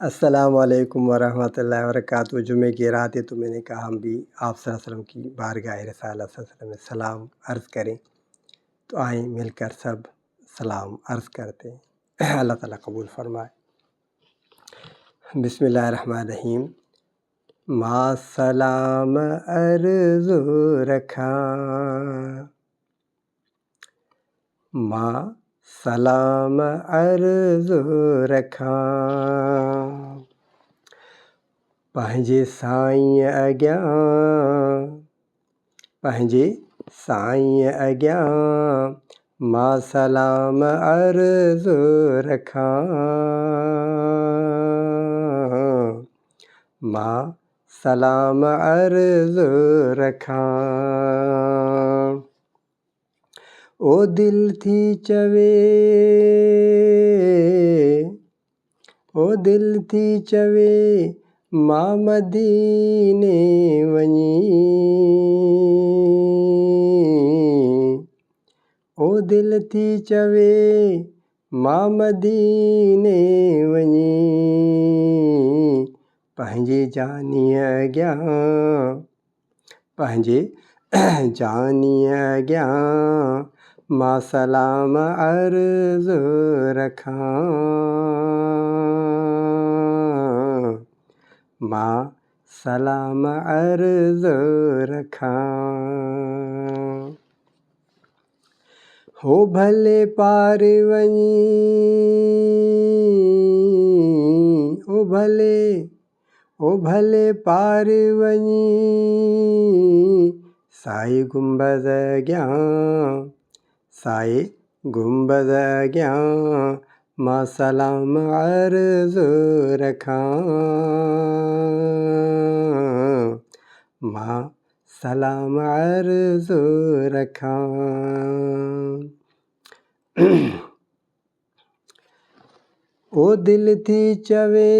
अस्सलाम वालेकुम वरहमतुल्लाहि वबरकातुहू। जुमे की रात है तो मैंने कहा हम भी आप सल्लल्लाहु अलैहि वसल्लम की बारगाह रिसालत सल्लल्लाहु अलैहि वसल्लम में सलाम अर्ज़ करें। तो आएँ मिलकर सब सलाम अर्ज़ करते हैं। अल्लाह ताला कबूल फरमाए। बिस्मिल्लाहिर्रहमानिर्रहीम। मा सलाम अर्ज़ रखां, मा सलाम अर्ज़ रखां, पंहिंजे साईं अॻियां, पंहिंजे साईं अॻियां मां सलाम अर्ज़ रखां, मां सलाम अर्ज़ रखां। ओ दिल थी चवे, ओ दिल थी चवे मां मदीने वञी, ओ दिल थी चवे मां मदीने वञी, पंहिंजे जानीअ अॻियां, पंहिंजे जानीअ अॻियां मां सलाम अर्ज़ रखां, मां सलाम अर्ज़ रखां। हो भले पार वञी, ओ भले पार वञी, साए गुंबद अॻियां, साए गुंबद अॻियां मां सलाम अर्ज़ रखां, मां सलाम अर्ज़ रखां। ओ दिल थी चवे,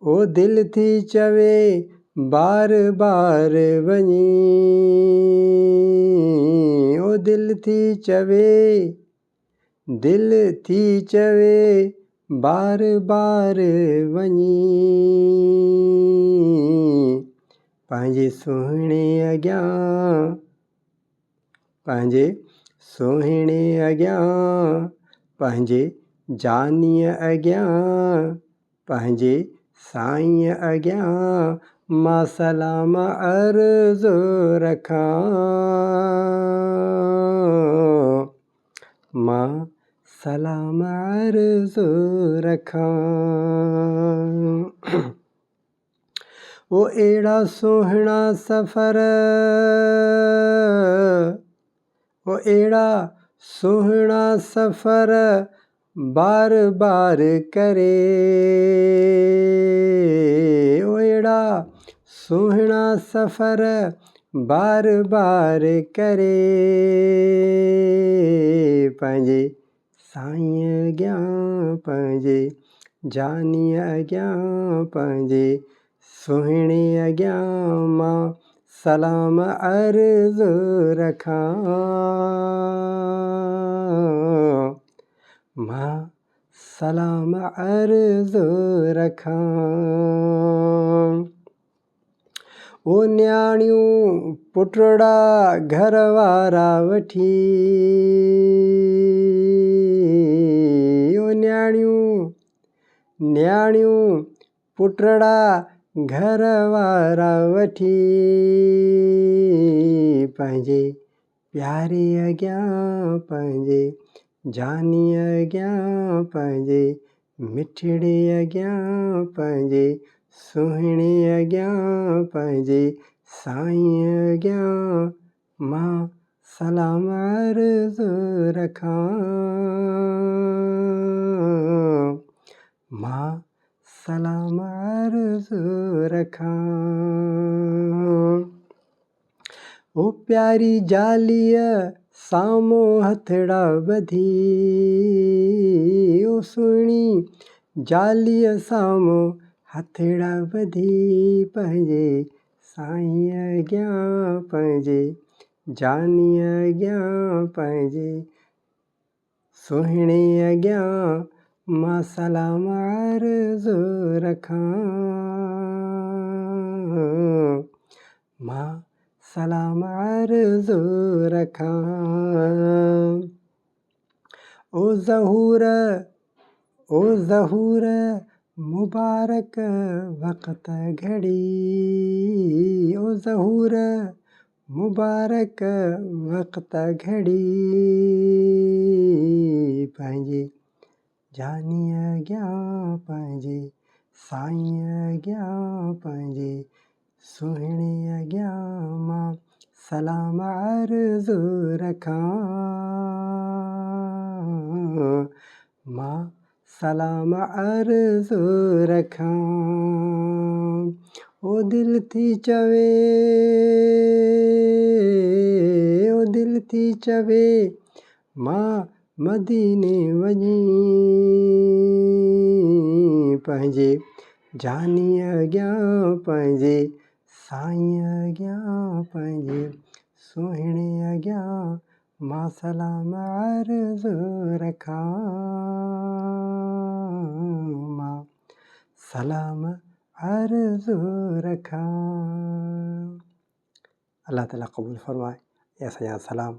ओ दिल थी चवे बार बार वञी, ओ दिल थी चवे, दिल थी चवे बार बार वञी, पंहिंजे सुहिणे अॻियां, पंहिंजे सुहिणे अॻियां, पंहिंजे जानीअ अॻियां, पंहिंजे साईं अॻियां मां सलाम अर्ज़ रखां, मां सलाम अर्ज़ रखां। ओ अहिड़ा सुहिणा सफ़र, ओ अहिड़ा सुहिणा सफ़र बार बार करे, ओ अहिड़ा सुहिणा सफ़र बार बार करे, पंहिंजे साईं अॻियां, पंहिंजे जानीअ अॻियां, पंहिंजे सुहिणे अॻियां मां सलाम अर्ज़ रखां, मां सलाम अर्ज़ रखां। ओ न्याणियूं पुटड़ा घर वारा वठी, ओ न्याणियूं पुटड़ा घर वारा वठी, पंहिंजे प्यारे अॻियां, पंहिंजे जानीअ अॻियां, पंहिंजे मिठड़े अॻियां, पंहिंजे सुहिणे अॻियां, पंहिंजे साईं अॻियां मां सलाम अर्ज़ रखां, मां सलाम अर्ज़ रखां। ओ प्यारी ज़ालीअ साम्हूं हथड़ा ॿधी, ओ सुहिणी ज़ालीअ साम्हूं हथड़ा ॿधी, पंहिंजे साईं अॻियां, पंहिंजे जानीअ अॻियां, पंहिंजे सुहिणे अॻियां मां सलाम अर्ज़ु रखां, मां सलाम अर्ज़ु रखां। ओ ज़हूर मुबारक वक़्त घड़ी, ओ ज़हूर मुबारक वक़्त घड़ी, पंहिंजे जानीअ अॻियां पंहिंजे साईं अॻियां पंहिंजे सुहिणे अॻियां मां सलाम अर्ज़ु रखां, मां सलाम अर्ज़ु रखां। ओ दिलि थी चवे, ओ दिलि थी चवे मां मदीने वञी, पंहिंजे जानीअ अॻियां पंहिंजे साईं अॻियां पंहिंजे सुहिणे अॻियां मां सलाम अर्ज़ु रखां, मां सलाम अर्ज़ु रखां। अल्लाह ताला क़बूल फरमाए ऐं असांजा सलाम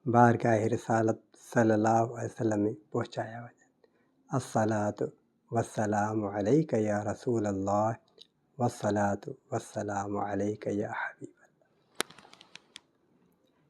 बारगाह रिसालत सल्लल्लाहु अलैहि वसल्लम में पहुचाया वञनि। अस्सलातु वस्सलामु अलैका या रसूल अल्लाह, वस्सलातु वस्सलामु अलैका या हबीब।